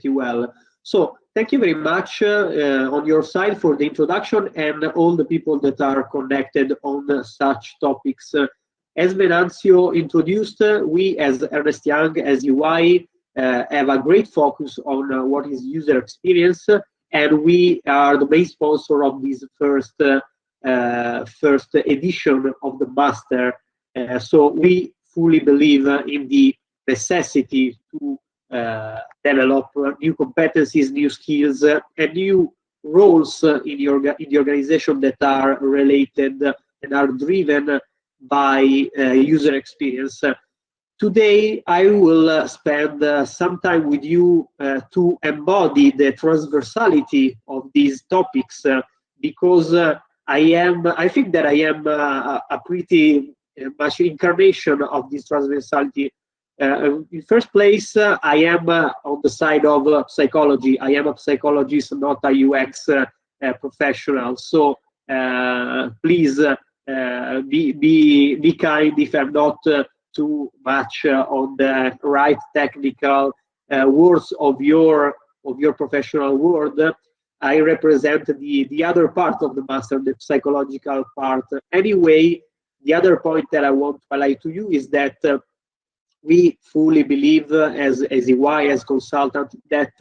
pretty well. So thank you very much on your side for the introduction and all the people that are connected on such topics. As Venanzio introduced, we as Ernst Young, as UI, have a great focus on what is user experience, and we are the main sponsor of this first edition of the master. So we fully believe in the necessity to develop new competencies, new skills, and new roles in the organization that are related and are driven by user experience. Today, I will spend some time with you to embody the transversality of these topics because I think that I am a pretty much incarnation of this transversality. In first place, I am on the side of psychology. I am a psychologist, not a UX professional. So please be kind if I'm not too much on the right technical words of your professional world. I represent the other part of the master, the psychological part. Anyway, the other point that I want to highlight to you is that we fully believe as EY, as consultant, that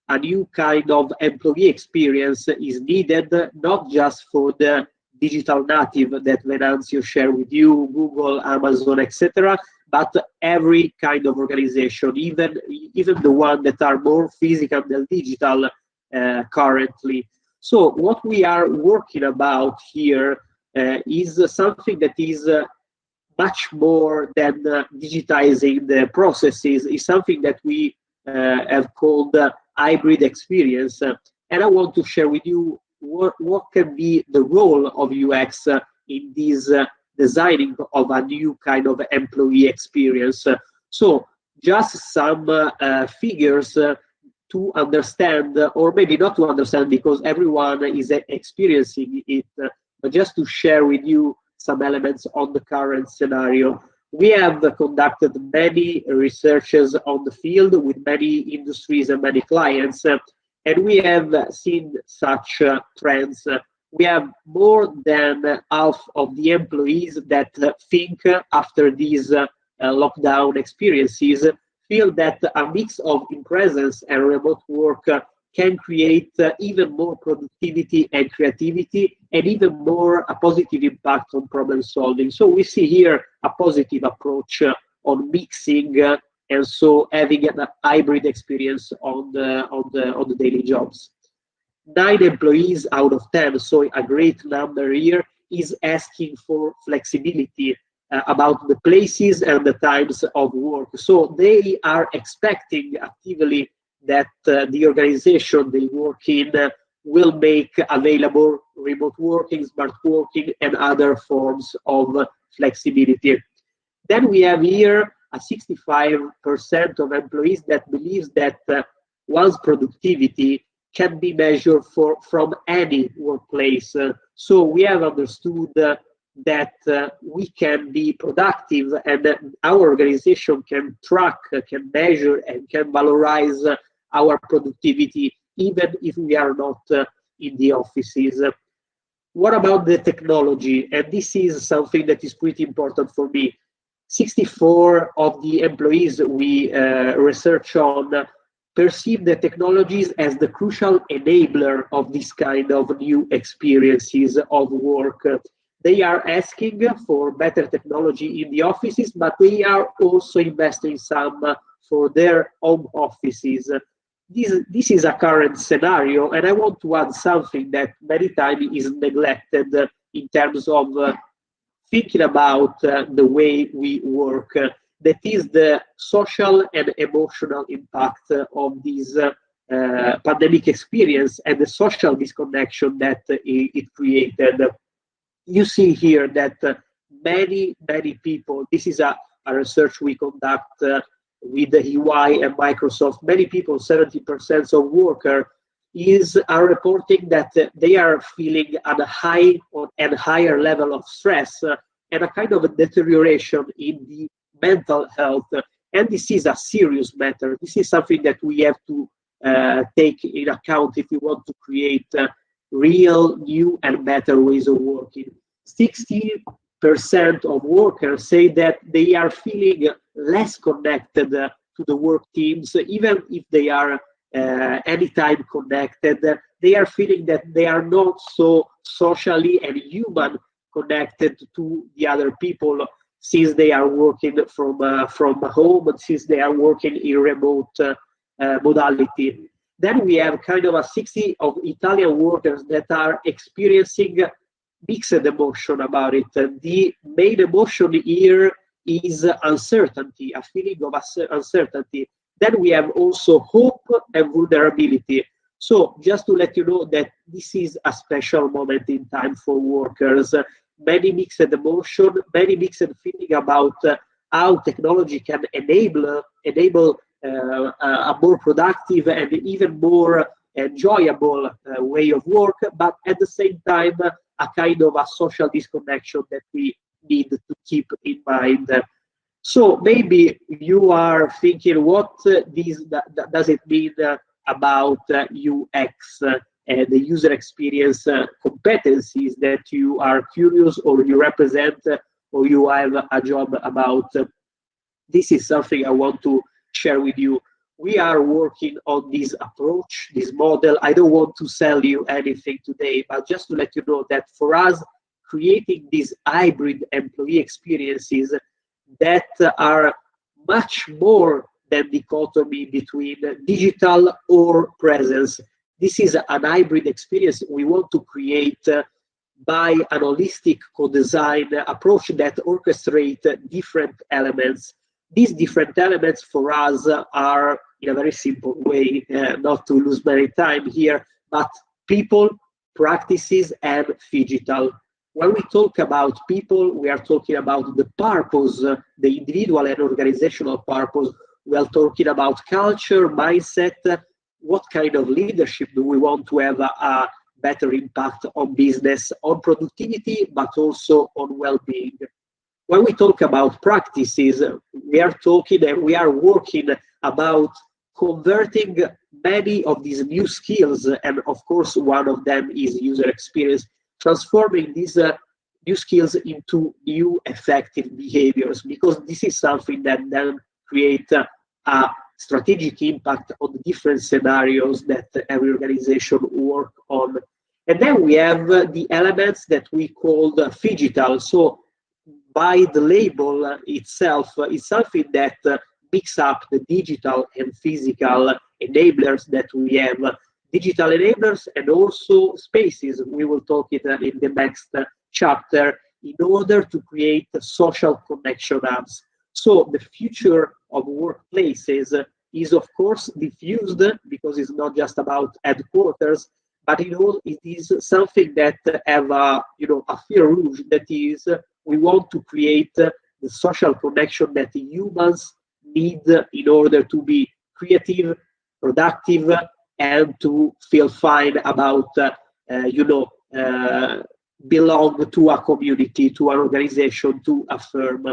a new kind of employee experience is needed, not just for the digital native that Venanzio shared with you, Google, Amazon, etc., but every kind of organization, even the one that are more physical than digital currently. So what we are working about here is something that is much more than digitizing the processes. Is something that we have called hybrid experience. And I want to share with you what can be the role of UX in this designing of a new kind of employee experience. So just some figures to understand, or maybe not to understand because everyone is experiencing it, but just to share with you some elements on the current scenario. We have conducted many researches on the field with many industries and many clients, and we have seen such trends. We have more than half of the employees that think after these lockdown experiences feel that a mix of in-presence and remote work can create even more productivity and creativity, and even more a positive impact on problem solving. So we see here a positive approach on mixing and so having a hybrid experience on the daily jobs. 9 employees out of 10, so a great number here, is asking for flexibility about the places and the times of work. So they are expecting actively that the organization they work in will make available remote working, smart working, and other forms of flexibility. Then we have here a 65% of employees that believes that one's productivity can be measured from any workplace. So we have understood that we can be productive, and that our organization can track, can measure, and can valorize our productivity even if we are not in the offices. What about the technology? And this is something that is pretty important for me. 64 of the employees we research on perceive the technologies as the crucial enabler of this kind of new experiences of work. They are asking for better technology in the offices, but they are also investing some for their home offices. This is a current scenario, and I want to add something that many times is neglected in terms of thinking about the way we work. That is the social and emotional impact of this pandemic experience and the social disconnection that it created. You see here that many people, this is a research we conduct with the EY and Microsoft, many people, 70% of workers are reporting that they are feeling at a higher level of stress and a kind of a deterioration in the mental health. And this is a serious matter. This is something that we have to take in account if you want to create real, new, and better ways of working. 60% of workers say that they are feeling less connected to the work teams, even if they are anytime connected. They are feeling that they are not so socially and human connected to the other people, since they are working from home, and since they are working in remote modality. Then we have kind of a 60 of Italian workers that are experiencing mixed emotion about it. The main emotion here is uncertainty, a feeling of uncertainty. Then we have also hope and vulnerability. So just to let you know that this is a special moment in time for workers. Many mixed emotion, many mixed feeling about how technology can enable a more productive and even more enjoyable way of work, but at the same time, a kind of a social disconnection that we need to keep in mind. So maybe you are thinking, what does it mean about UX and the user experience competencies that you are curious or you represent or you have a job about? This is something I want to share with you. We are working on this approach, this model. I don't want to sell you anything today, but just to let you know that for us, creating these hybrid employee experiences that are much more than dichotomy between digital or presence. This is an hybrid experience we want to create by an holistic co-design approach that orchestrates different elements. These different elements for us are, in a very simple way, not to lose many time here, but people, practices, and digital. When we talk about people, we are talking about the purpose, the individual and organizational purpose. We are talking about culture, mindset, what kind of leadership do we want to have a better impact on business, on productivity, but also on well-being. When we talk about practices, we are talking and we are working about converting many of these new skills, and of course one of them is user experience, transforming these new skills into new effective behaviors, because this is something that then creates a strategic impact on the different scenarios that every organization work on. And then we have the elements that we call digital. So by the label itself, it's something that mix up the digital and physical enablers that we have. Digital enablers and also spaces. We will talk it in the next chapter in order to create social connection hubs. So the future of workplaces is of course diffused, because it's not just about headquarters, but it is something that have a fil rouge, that is we want to create the social connection that humans need in order to be creative, productive, and to feel fine about belong to a community, to an organization, to a firm.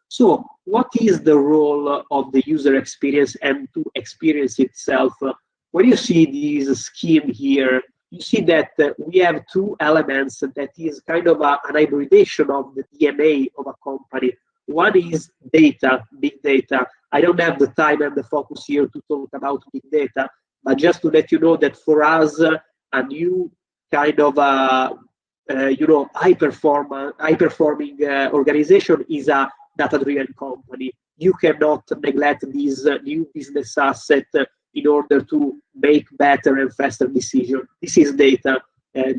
So what is the role of the user experience and to experience itself? When you see this scheme here, you see that we have two elements that is kind of an hybridation of the DNA of a company. One is data, big data. I don't have the time and the focus here to talk about big data, but just to let you know that for us, a new kind of high-performing organization is a data-driven company. You cannot neglect this new business asset in order to make better and faster decisions. This is data,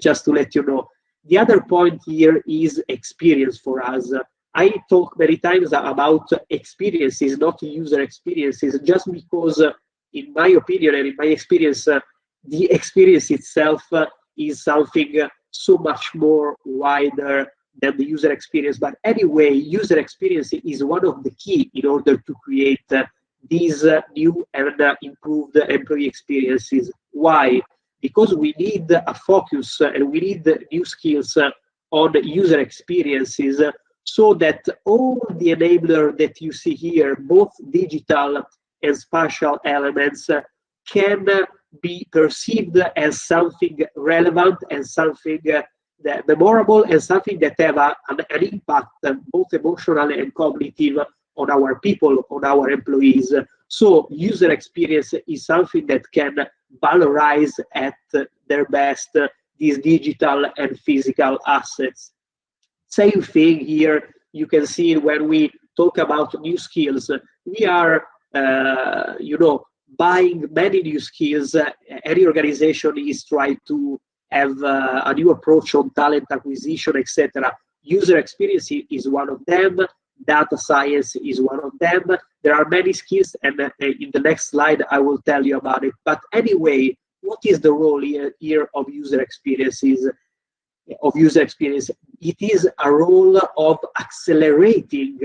just to let you know. The other point here is experience for us. I talk many times about experiences, not user experiences, just because, in my opinion and in my experience, the experience itself is something so much more wider than the user experience. But anyway, user experience is one of the key in order to create these new and improved employee experiences. Why? Because we need a focus and we need new skills on user experiences, so that all the enabler that you see here, both digital and spatial elements, can be perceived as something relevant and something that memorable and something that have an impact, both emotional and cognitive, on our people, on our employees. So user experience is something that can valorize at their best these digital and physical assets. Same thing here, you can see when we talk about new skills. We are, buying many new skills. Any organization is trying to have a new approach on talent acquisition, etc. User experience is one of them. Data science is one of them. There are many skills, and in the next slide I will tell you about it. But anyway, what is the role here of user experiences? It is a role of accelerating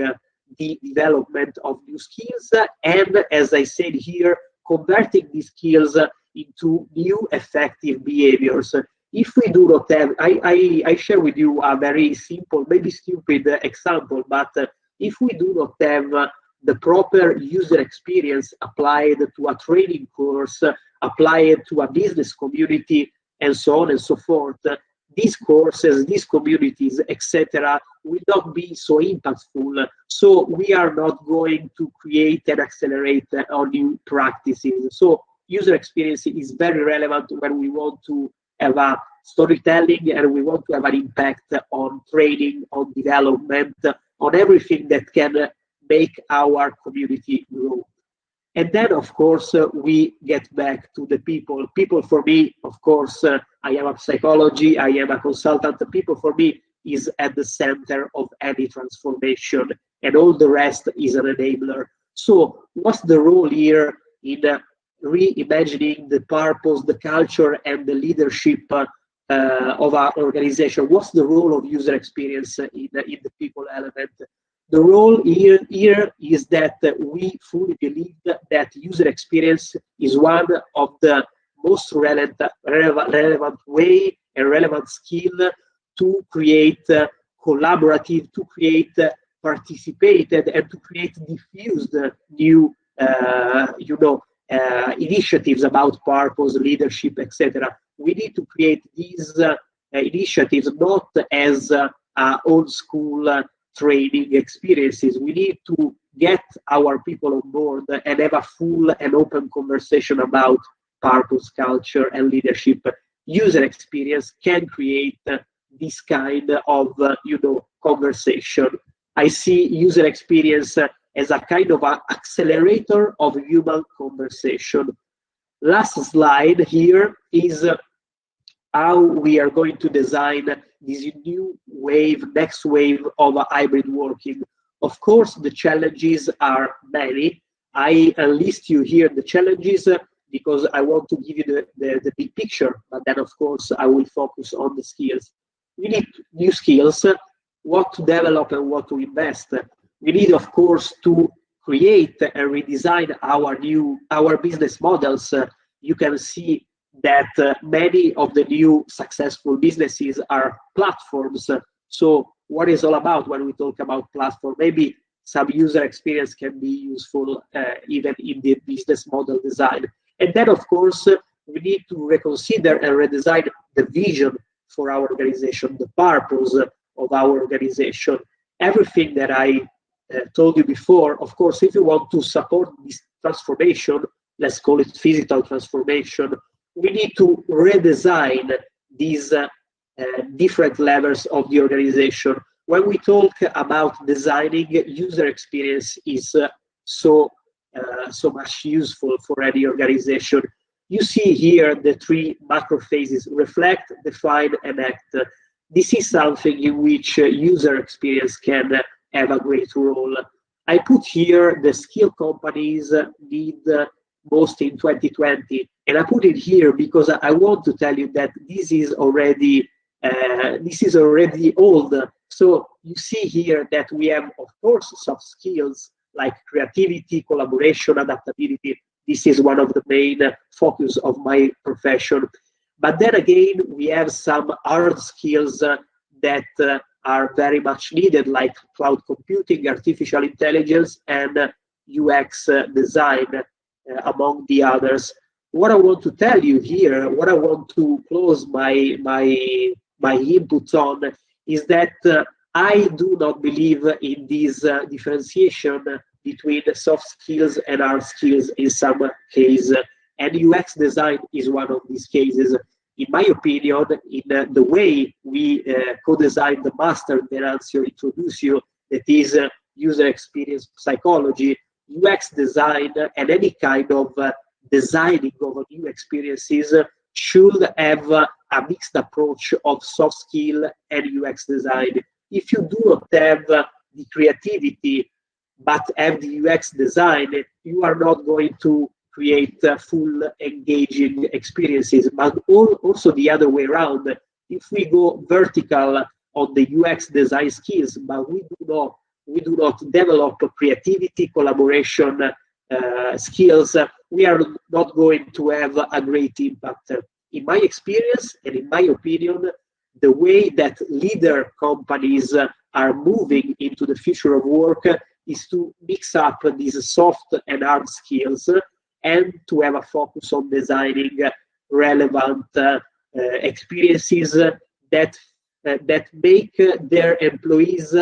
the development of new skills, and as I said here, converting these skills into new effective behaviors. If we do not have, I share with you a very simple, maybe stupid example, but if we do not have the proper user experience applied to a training course, applied to a business community, and so on and so forth, these courses, these communities, etc., will not be so impactful. So we are not going to create and accelerate on new practices. So user experience is very relevant when we want to have a storytelling and we want to have an impact on training, on development, on everything that can make our community grow. And then, of course, we get back to the people. People for me, of course, I am a psychology, I am a consultant. People for me is at the center of any transformation, and all the rest is an enabler. So what's the role here in reimagining the purpose, the culture, and the leadership of our organization? What's the role of user experience in the people element? The role here is that we fully believe that user experience is one of the most relevant way and relevant skill to create collaborative, to create participated, and to create diffused new, initiatives about purpose, leadership, etc. We need to create these initiatives not as old school training experiences. We need to get our people on board and have a full and open conversation about purpose, culture, and leadership. User experience can create this kind of conversation. I see user experience as a kind of an accelerator of human conversation. Last slide here is how we are going to design this new wave, next wave of hybrid working. Of course, the challenges are many. I list you here the challenges because I want to give you the big picture, but then of course I will focus on the skills. We need new skills, what to develop and what to invest. We need, of course, to create and redesign our business models. You can see that many of the new successful businesses are platforms. So what is all about when we talk about platform? Maybe some user experience can be useful even in the business model design. And then, of course, we need to reconsider and redesign the vision for our organization, the purpose of our organization. Everything that I told you before, of course, if you want to support this transformation, let's call it physical transformation, we need to redesign these different levels of the organization. When we talk about designing, user experience is so much useful for any organization. You see here the three macro phases: reflect, define, and act. This is something in which user experience can have a great role. I put here the skill companies need most in 2020, and I put it here because I want to tell you that this is already old. So you see here that we have, of course, soft skills like creativity, collaboration, adaptability. This is one of the main focus of my profession. But then again, we have some hard skills that are very much needed, like cloud computing, artificial intelligence, and UX design, among the others. what I want to tell you here, what I want to close my input on, is that I do not believe in this differentiation between soft skills and hard skills in some case, and UX design is one of these cases. In my opinion, in the way we co-design the master that Anzio introduced you, that is user experience psychology, UX design and any kind of designing of new experiences should have a mixed approach of soft skill and UX design. If you do not have the creativity but have the UX design, you are not going to create full engaging experiences. But also the other way around, if we go vertical on the UX design skills, but we do not develop creativity, collaboration skills, we are not going to have a great impact. In my experience and in my opinion, the way that leader companies are moving into the future of work is to mix up these soft and hard skills and to have a focus on designing relevant experiences that make their employees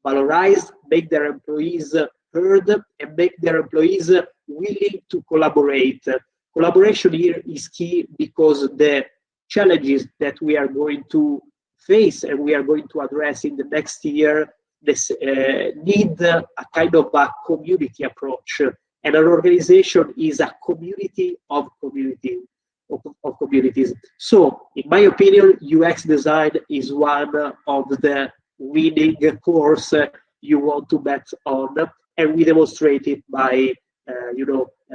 valorized, make their employees heard, and make their employees willing to collaborate. Collaboration here is key because the challenges that we are going to face and we are going to address in the next year need a kind of a community approach. And an organization is a community of communities. So, in my opinion, UX design is one of the winning course you want to bet on, and we demonstrate it by,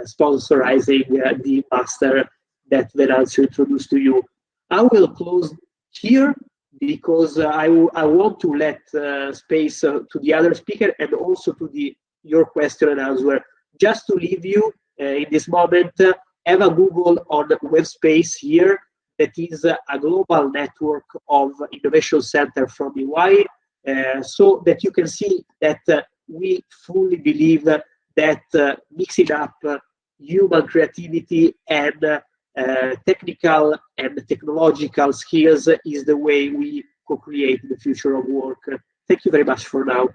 sponsorizing the master that Venanzio introduced to you. I will close here because I want to let space to the other speaker and also to your question and answer. Just to leave you in this moment, have a Google on WebSpace here. That is a global network of innovation center from EY, so that you can see that we fully believe that mixing up human creativity and technical and technological skills is the way we co-create the future of work. Thank you very much for now.